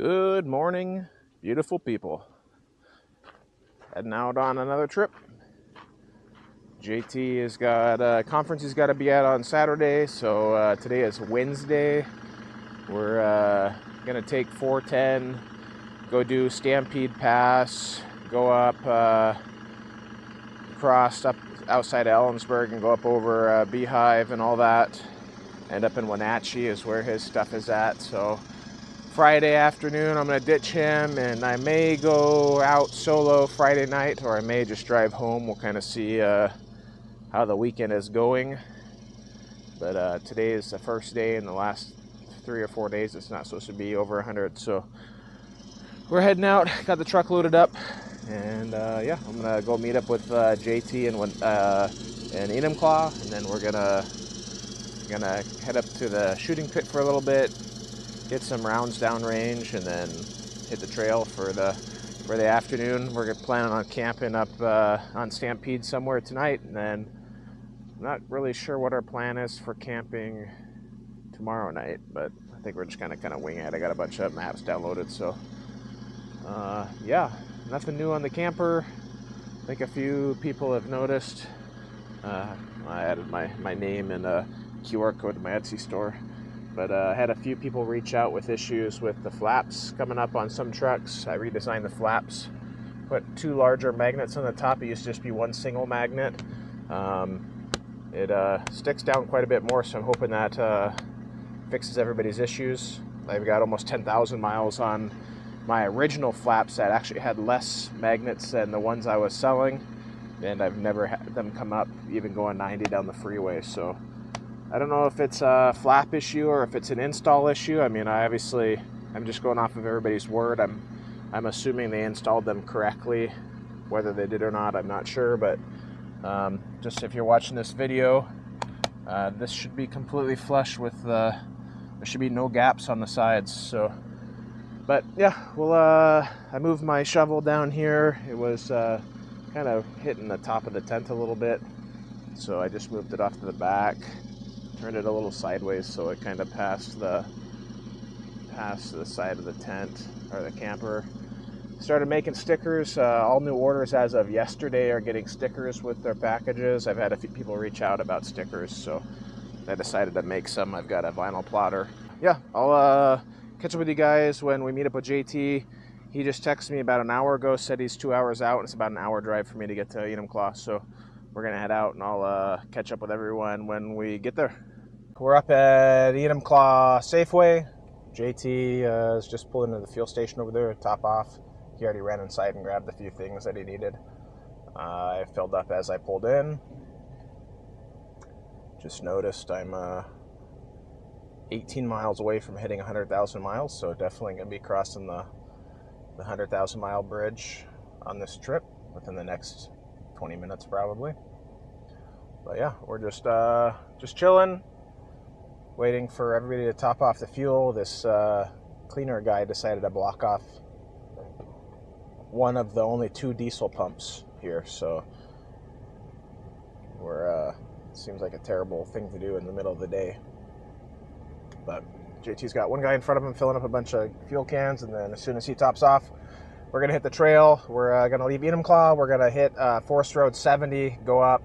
Good morning, beautiful people. Heading out on another trip. JT has got a conference he's got to be at on Saturday, so today is Wednesday. We're going to take 410, go do Stampede Pass, go up, cross up outside Ellensburg and go up over Beehive and all that. End up in Wenatchee is where his stuff is at, so Friday afternoon, I'm going to ditch him, and I may go out solo Friday night, or I may just drive home. We'll kind of see how the weekend is going. But today is the first day, and the last 3 or 4 days, it's not supposed to be over 100. So we're heading out, got the truck loaded up, and yeah, I'm going to go meet up with JT and Enumclaw, and then we're going to head up to the shooting pit for a little bit, get some rounds downrange, and then hit the trail for the afternoon. We're planning on camping up on Stampede somewhere tonight, and then I'm not really sure what our plan is for camping tomorrow night, but I think we're just kind of wing it. I got a bunch of maps downloaded, so yeah, nothing new on the camper. I think a few people have noticed. I added my name and a QR code to my Etsy store. But I had a few people reach out with issues with the flaps coming up on some trucks. I redesigned the flaps, put 2 larger magnets on the top. It used to just be 1 single magnet. It sticks down quite a bit more, so I'm hoping that fixes everybody's issues. I've got almost 10,000 miles on my original flaps that actually had less magnets than the ones I was selling, and I've never had them come up even going 90 down the freeway. So I don't know if it's a flap issue or if it's an install issue. I mean, I'm just going off of everybody's word. I'm assuming they installed them correctly. Whether they did or not, I'm not sure. But just if you're watching this video, this should be completely flush with there should be no gaps on the sides. So, but yeah, I moved my shovel down here. It was kind of hitting the top of the tent a little bit, so I just moved it off to the back. Turned it a little sideways so it kind of passed the side of the tent or the camper. Started making stickers. All new orders as of yesterday are getting stickers with their packages. I've had a few people reach out about stickers, so I decided to make some. I've got a vinyl plotter. Yeah, I'll catch up with you guys when we meet up with JT. He just texted me about an hour ago, said he's 2 hours out, and it's about an hour drive for me to get to Enumclaw. So we're gonna head out, and I'll catch up with everyone when we get there. We're up at Enumclaw Safeway. JT is just pulling into the fuel station over there, top off. He already ran inside and grabbed a few things that he needed. I filled up as I pulled in. Just noticed I'm 18 miles away from hitting 100,000 miles, so definitely going to be crossing the 100,000 mile bridge on this trip within the next 20 minutes probably. But yeah, we're just chilling, waiting for everybody to top off the fuel. This cleaner guy decided to block off one of the only 2 diesel pumps here, so seems like a terrible thing to do in the middle of the day. But JT's got one guy in front of him filling up a bunch of fuel cans, and then as soon as he tops off, we're gonna hit the trail. We're gonna leave Enumclaw. We're gonna hit Forest Road 70, go up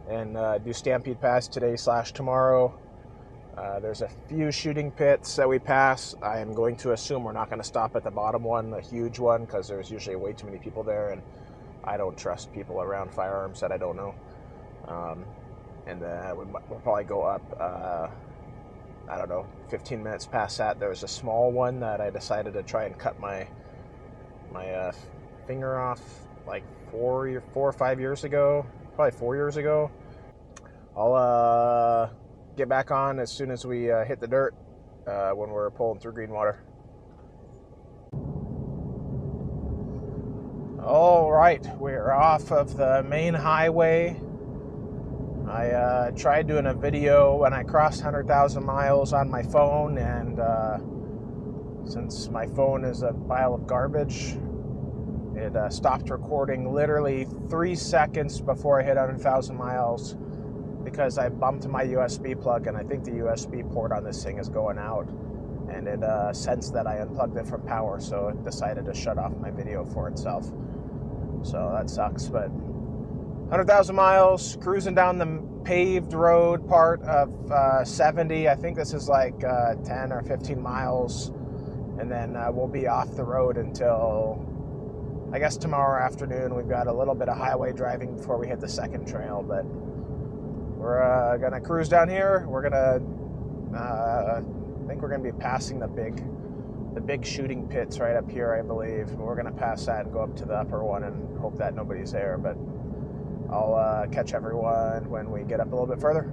and do Stampede Pass today/tomorrow. There's a few shooting pits that we pass. I am going to assume we're not going to stop at the bottom one, the huge one, because there's usually way too many people there, and I don't trust people around firearms that I don't know. And then we'll probably go up, I don't know, 15 minutes past that. There was a small one that I decided to try and cut my finger off like 4 or 5 years ago, probably 4 years ago. I'll get back on as soon as we hit the dirt when we're pulling through Greenwater. All right, we're off of the main highway. I tried doing a video when I crossed 100,000 miles on my phone, and since my phone is a pile of garbage, it stopped recording literally 3 seconds before I hit 100,000 miles. Because I bumped my USB plug, and I think the USB port on this thing is going out. and it sensed that I unplugged it from power, so it decided to shut off my video for itself. So that sucks, but 100,000 miles, cruising down the paved road part of 70. I think this is like 10 or 15 miles, and then we'll be off the road until, I guess, tomorrow afternoon. We've got a little bit of highway driving before we hit the second trail, but we're gonna cruise down here. We're gonna, I think we're gonna be passing the big shooting pits right up here, I believe. We're gonna pass that and go up to the upper one and hope that nobody's there, but I'll catch everyone when we get up a little bit further.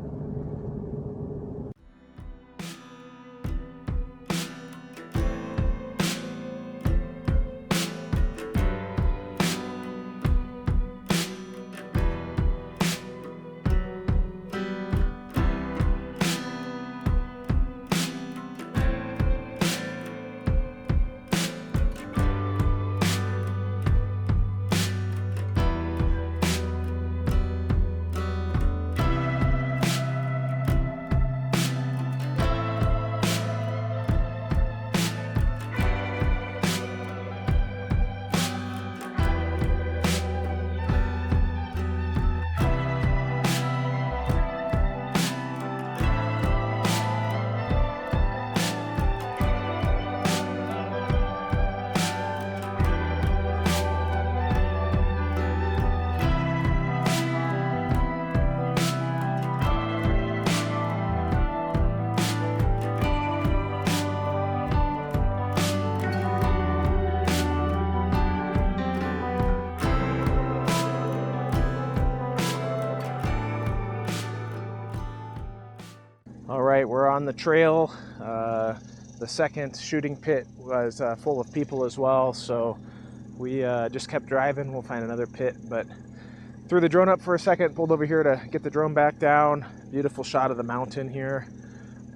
All right, we're on the trail. The second shooting pit was full of people as well, so we just kept driving. We'll find another pit, but threw the drone up for a second, pulled over here to get the drone back down. Beautiful shot of the mountain here.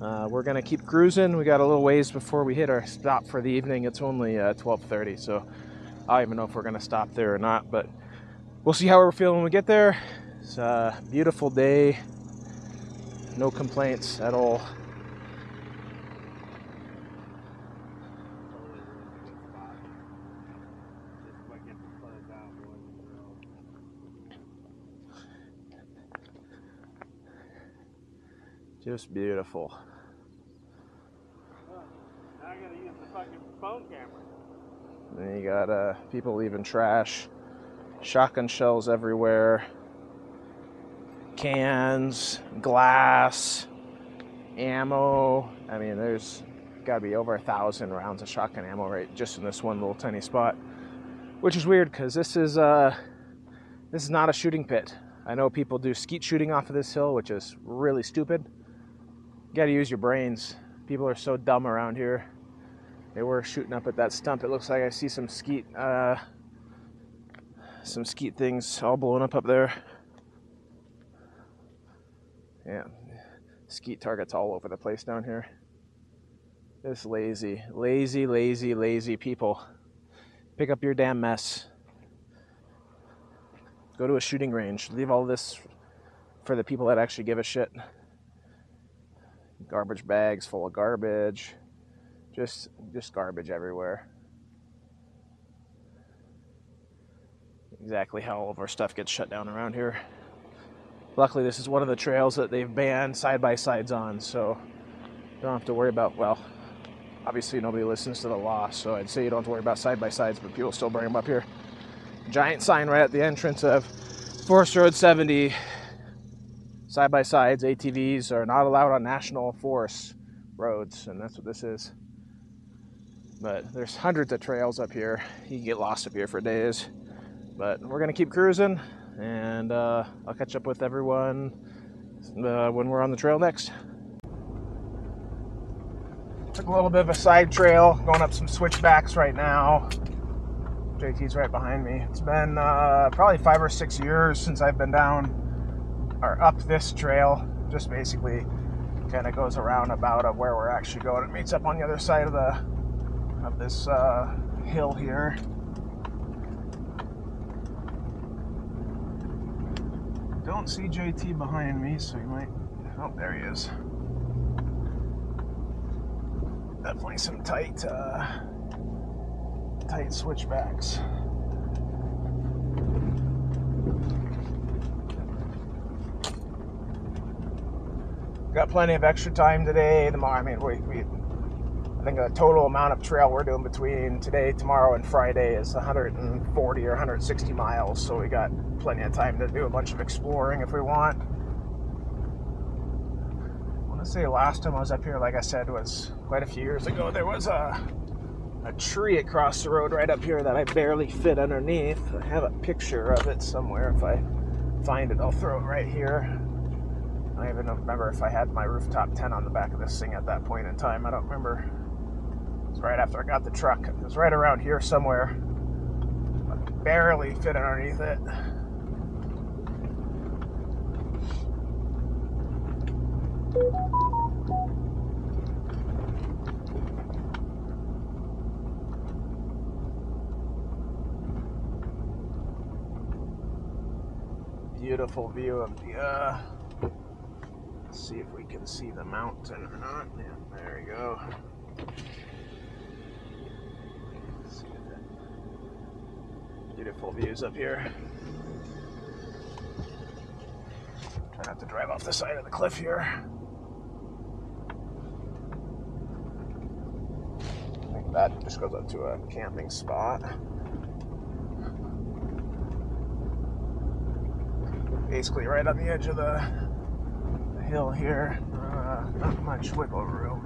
We're gonna keep cruising. We got a little ways before we hit our stop for the evening. It's only 12:30, so I don't even know if we're gonna stop there or not, but we'll see how we're feeling when we get there. It's a beautiful day. No complaints at all. Just beautiful. Now I gotta use the fucking phone camera. And you got people leaving trash, shotgun shells everywhere, cans, glass, ammo. I mean, there's got to be over 1,000 rounds of shotgun ammo right just in this one little tiny spot, which is weird because this is not a shooting pit. I know people do skeet shooting off of this hill, which is really stupid. You got to use your brains. People are so dumb around here. They were shooting up at that stump. It looks like I see some skeet things all blown up there. Yeah, skeet targets all over the place down here. This lazy people. Pick up your damn mess. Go to a shooting range. Leave all this for the people that actually give a shit. Garbage bags full of garbage. Just garbage everywhere. Exactly how all of our stuff gets shut down around here. Luckily, this is one of the trails that they've banned side-by-sides on, so you don't have to worry about, well, obviously nobody listens to the law, so I'd say you don't have to worry about side-by-sides, but people still bring them up here. Giant sign right at the entrance of Forest Road 70. Side-by-sides, ATVs are not allowed on national forest roads, and that's what this is. But there's hundreds of trails up here. You can get lost up here for days. But we're going to keep cruising, and I'll catch up with everyone when we're on the trail next. Took a little bit of a side trail, going up some switchbacks right now. JT's right behind me. It's been probably 5 or 6 years since I've been down or up this trail. Just basically kind of goes around about of where we're actually going. It meets up on the other side of this hill here. Don't see JT behind me, so you might... Oh, there he is. Definitely some tight switchbacks. Got plenty of extra time today. Tomorrow, I mean, I think the total amount of trail we're doing between today, tomorrow, and Friday is 140 or 160 miles. So we got plenty of time to do a bunch of exploring if we want. I want to say last time I was up here, like I said, was quite a few years ago. There was a tree across the road right up here that I barely fit underneath. I have a picture of it somewhere. If I find it, I'll throw it right here. I don't even remember if I had my rooftop tent on the back of this thing at that point in time. I don't remember. It was right after I got the truck. It was right around here somewhere. I barely fit underneath it. Beautiful view of the let's see if we can see the mountain or not. Yeah, there you go. See it. Beautiful views up here. Try not to drive off the side of the cliff here. I think that just goes up to a camping spot. Basically right on the edge of the hill here. Not much wiggle room.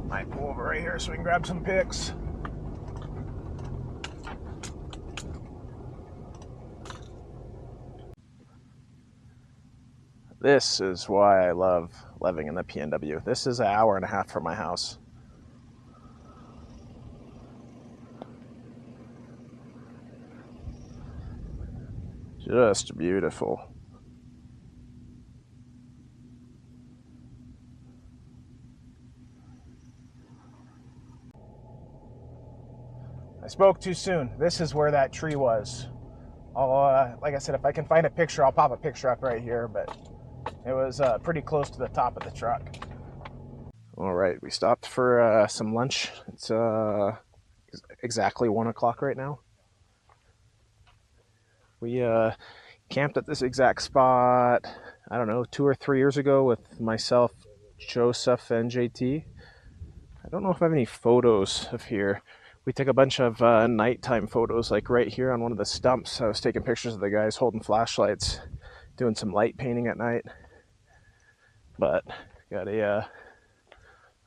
Might pull over right here so we can grab some pics. This is why I love living in the PNW. This is an hour and a half from my house. Just beautiful. I spoke too soon. This is where that tree was. I'll, like I said, if I can find a picture, I'll pop a picture up right here, but it was pretty close to the top of the truck. All right, we stopped for some lunch. It's exactly 1 o'clock right now. We camped at this exact spot, I don't know, 2 or 3 years ago with myself, Joseph, and JT. I don't know if I have any photos of here. We took a bunch of nighttime photos, like right here on one of the stumps. I was taking pictures of the guys holding flashlights, doing some light painting at night. But got a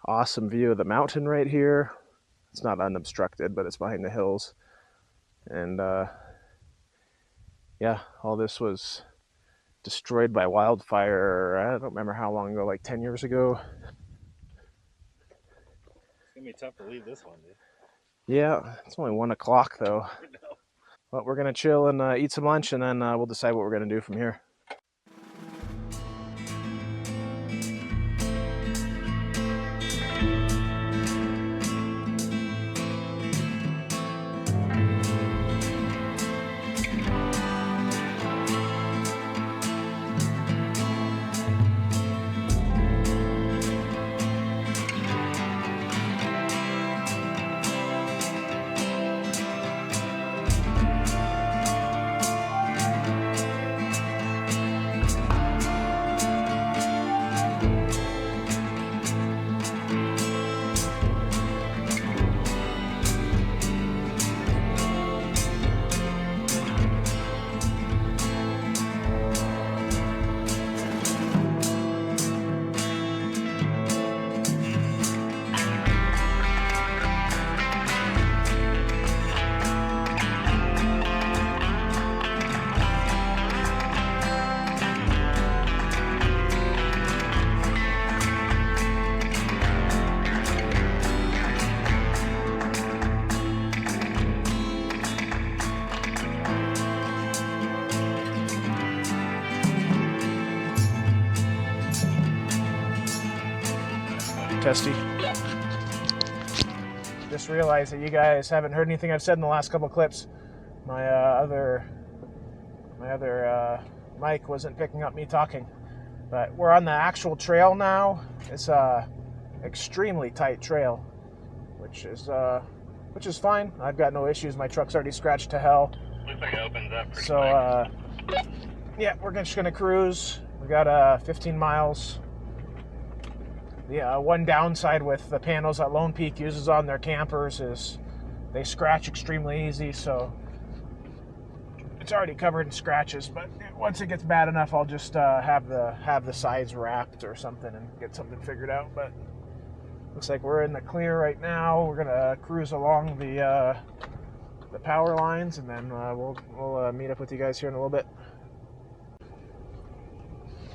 awesome view of the mountain right here. It's not unobstructed, but it's behind the hills. And yeah, all this was destroyed by wildfire. I don't remember how long ago, like 10 years ago. It's gonna be tough to leave this one, dude. Yeah, it's only 1 o'clock though. But we're gonna chill and eat some lunch, and then we'll decide what we're gonna do from here. Testy. Just realized that you guys haven't heard anything I've said in the last couple clips. my other mic wasn't picking up me talking. But we're on the actual trail now. It's a extremely tight trail, which is fine. I've got no issues. My truck's already scratched to hell. Looks like it opens up pretty So yeah, we're just gonna cruise. We got 15 miles. The one downside with the panels that Lone Peak uses on their campers is they scratch extremely easy, so it's already covered in scratches. But once it gets bad enough, I'll just have the sides wrapped or something and get something figured out. But looks like we're in the clear right now. We're gonna cruise along the power lines, and then we'll meet up with you guys here in a little bit.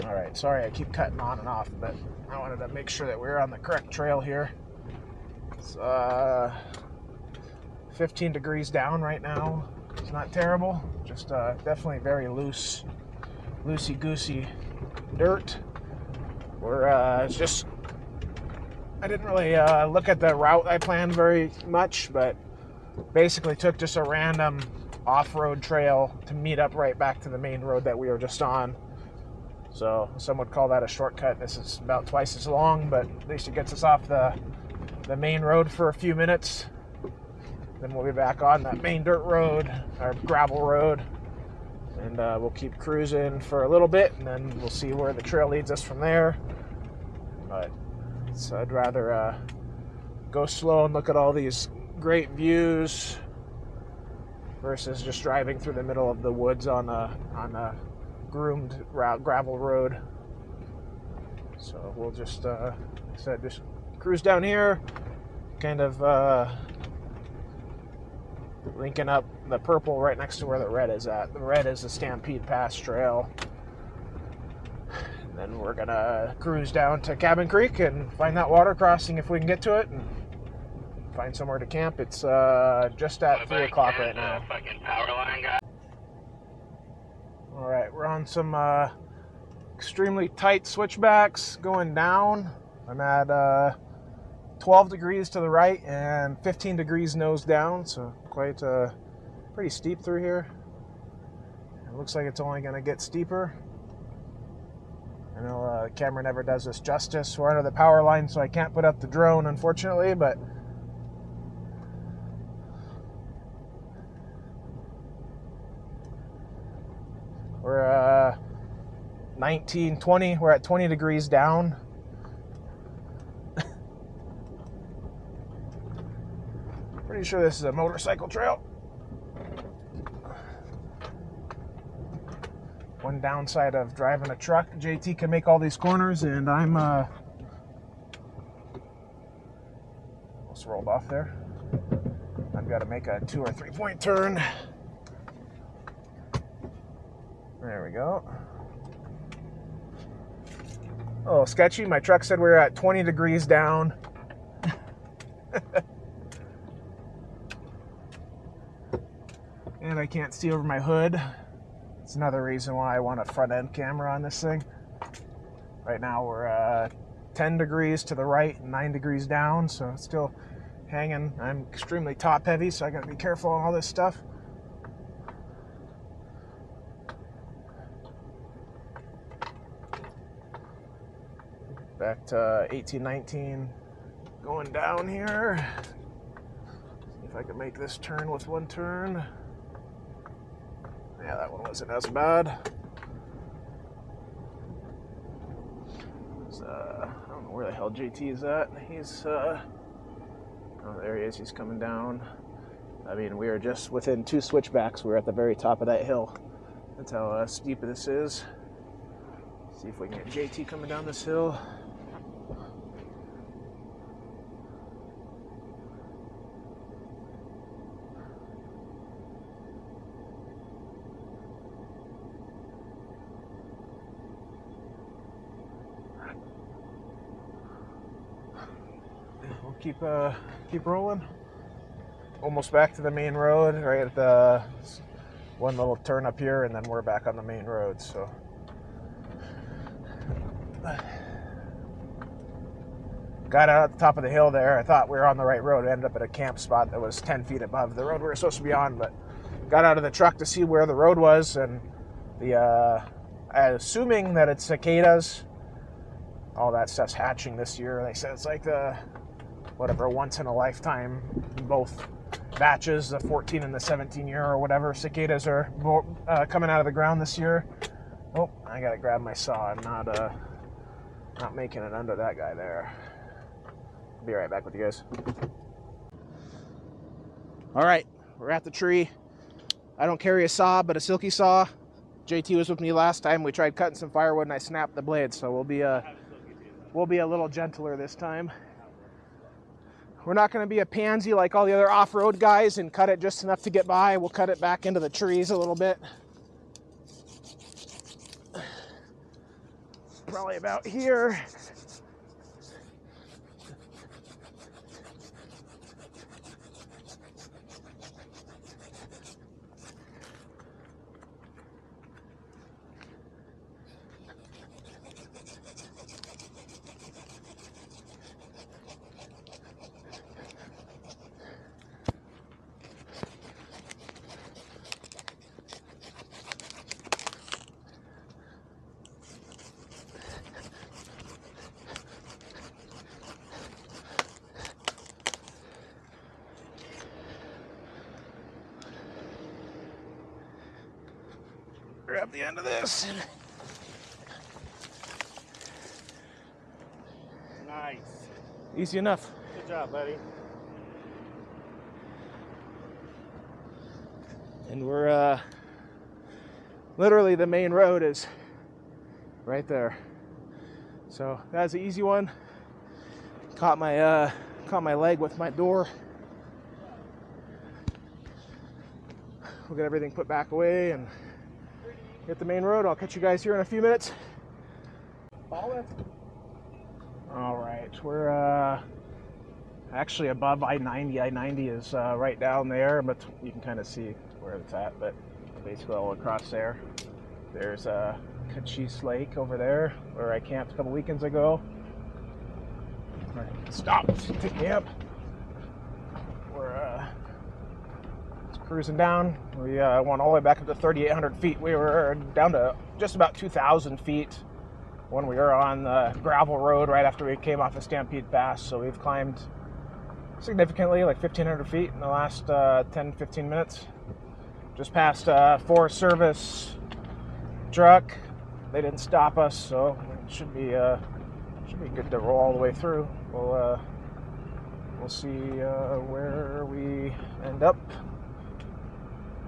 All right, sorry I keep cutting on and off, but I wanted to make sure that we're on the correct trail here. It's 15 degrees down right now. It's not terrible, just definitely very loosey-goosey dirt. It's just, I didn't really look at the route I planned very much, but basically took just a random off-road trail to meet up right back to the main road that we were just on. So some would call that a shortcut. This is about twice as long, but at least it gets us off the main road for a few minutes. Then we'll be back on that main dirt road, or gravel road, and we'll keep cruising for a little bit, and then we'll see where the trail leads us from there. But I'd rather go slow and look at all these great views versus just driving through the middle of the woods on a groomed gravel road. So we'll just just cruise down here, kind of linking up the purple right next to where the red is at. The red is the Stampede Pass Trail. And then we're gonna cruise down to Cabin Creek and find that water crossing if we can get to it, and find somewhere to camp. It's just at 3 o'clock right now. Alright, we're on some extremely tight switchbacks going down. I'm at 12 degrees to the right and 15 degrees nose down, so quite pretty steep through here. It looks like it's only going to get steeper. I know the camera never does this justice. We're under the power line, so I can't put up the drone, unfortunately, but we're 20. We're at 20 degrees down. Pretty sure this is a motorcycle trail. One downside of driving a truck, JT can make all these corners, and I'm almost rolled off there. I've got to make a 2 or 3 point turn. There we go. Oh, sketchy. My truck said we were at 20 degrees down. And I can't see over my hood. It's another reason why I want a front end camera on this thing. Right now we're 10 degrees to the right and 9 degrees down, so it's still hanging. I'm extremely top heavy, so I gotta be careful on all this stuff. Back to 18, 19, going down here. See if I can make this turn with one turn. Yeah, that one wasn't as bad. I don't know where the hell JT is at. He's, oh, there he is. He's coming down. I mean, we are just within 2 switchbacks. We're at the very top of that hill. That's how steep this is. See if we can get JT coming down this hill. Keep rolling. Almost back to the main road, right at the one little turn up here, and then we're back on the main road. So got out at the top of the hill there. I thought we were on the right road. I ended up at a camp spot that was 10 feet above the road we were supposed to be on, but got out of the truck to see where the road was, and assuming that it's cicadas. All that stuff's hatching this year. They said it's like the whatever once in a lifetime, both batches, the 14 and the 17 year or whatever cicadas are coming out of the ground this year. Oh, I gotta grab my saw. I'm not making it under that guy there. Be right back with you guys. All right, we're at the tree. I don't carry a saw, but a silky saw. JT was with me last time. We tried cutting some firewood and I snapped the blade, so we'll be a little gentler this time. We're not going to be a pansy like all the other off-road guys and cut it just enough to get by. We'll cut it back into the trees a little bit. Probably about here. Grab the end of this. Nice. Easy enough. Good job, buddy. And we're literally the main road is right there. So that's an easy one. Caught my leg with my door. We'll get everything put back away and hit the main road. I'll catch you guys here in a few minutes. All right, we're actually above I-90. I-90 is right down there, but you can kind of see where it's at, but basically all across there. There's Cochise Lake over there, where I camped a couple weekends ago. All right, stop, pick me up. We're cruising down. We went all the way back up to 3,800 feet. We were down to just about 2,000 feet when we were on the gravel road right after we came off of Stampede Pass. So we've climbed significantly, like 1,500 feet in the last 10-15 minutes. Just passed a Forest Service truck. They didn't stop us, so it should be good to roll all the way through. We'll see where we end up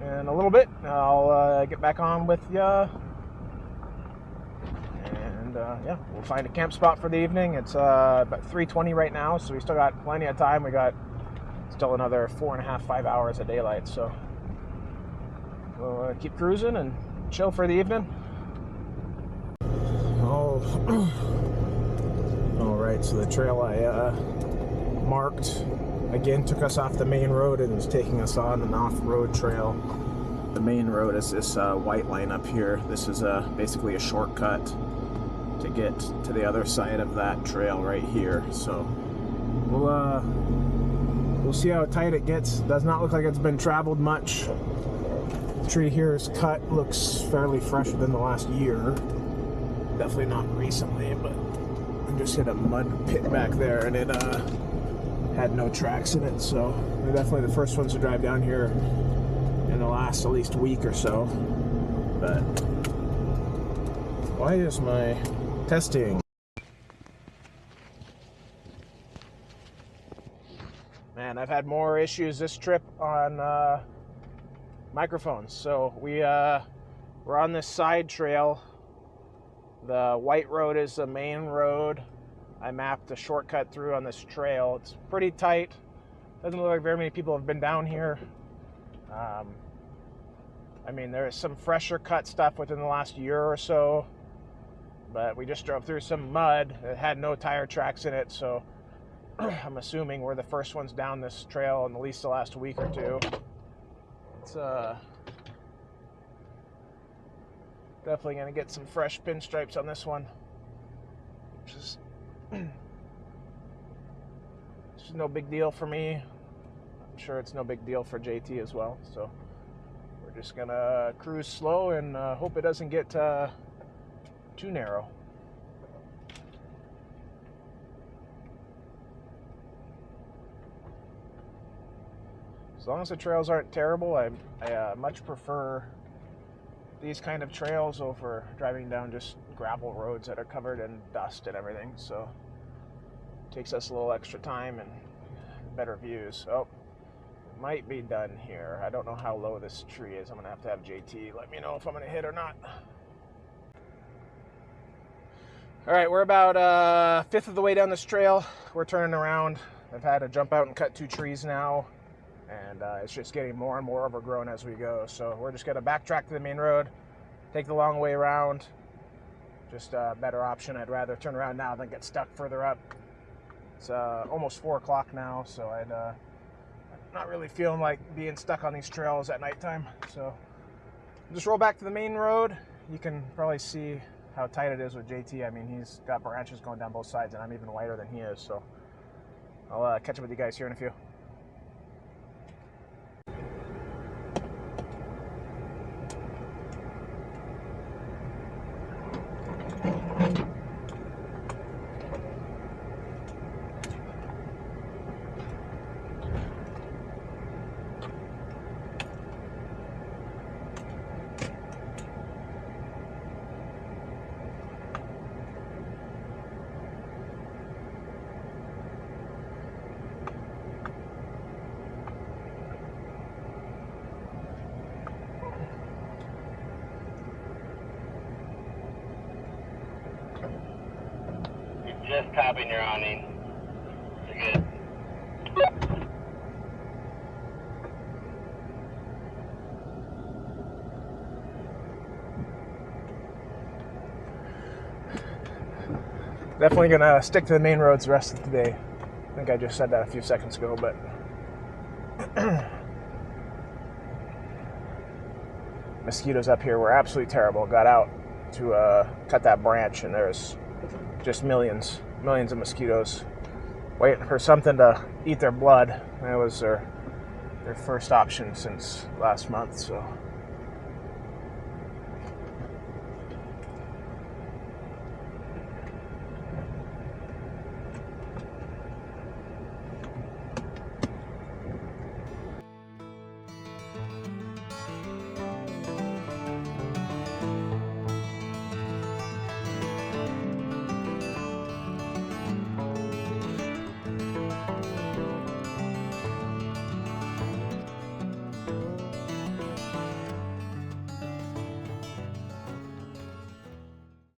in a little bit. I'll get back on with ya, and yeah, we'll find a camp spot for the evening. It's about 3:20 right now, so we still got plenty of time. We got still another 4.5-5 hours of daylight, so we'll keep cruising and chill for the evening. Oh, all right. So the trail I marked again took us off the main road and is taking us on an off-road trail. The main road is this white line up here. This is basically a shortcut to get to the other side of that trail right here. So we'll see how tight it gets. Does not look like it's been traveled much. The tree here is cut, looks fairly fresh within the last year. Definitely not recently, but I just hit a mud pit back there and it had no tracks in it, so we're definitely the first ones to drive down here in the last at least week or so. But why is my testing? Man, I've had more issues this trip on microphones. So we're on this side trail. The white road is the main road. I mapped a shortcut through on this trail. It's pretty tight. Doesn't look like very many people have been down here. I mean, there is some fresher cut stuff within the last year or so, but we just drove through some mud. It had no tire tracks in it, so I'm assuming we're the first ones down this trail in at least the last week or two. It's definitely gonna get some fresh pinstripes on this one. Just it's no big deal for me. I'm sure it's no big deal for JT as well. So we're just gonna cruise slow and hope it doesn't get too narrow. As long as the trails aren't terrible, I much prefer these kind of trails over driving down just gravel roads that are covered in dust and everything. So it takes us a little extra time and better views. Oh, it might be done here. I don't know how low this tree is. I'm gonna have to have JT let me know if I'm gonna hit or not. All right, we're about a fifth of the way down this trail. We're turning around. I've had to jump out and cut 2 trees now, and it's just getting more and more overgrown as we go. So we're just gonna backtrack to the main road, take the long way around. Just a better option. I'd rather turn around now than get stuck further up. It's almost 4 o'clock now, so I'm not really feeling like being stuck on these trails at nighttime. So just roll back to the main road. You can probably see how tight it is with JT. I mean, he's got branches going down both sides, and I'm even wider than he is. So I'll catch up with you guys here in a few. Just copying your awning. You're good. Definitely gonna stick to the main roads the rest of the day. I think I just said that a few seconds ago, but mosquitoes up here were absolutely terrible. Got out to cut that branch, and there's just millions of mosquitoes waiting for something to eat their blood. That was their first option since last month. So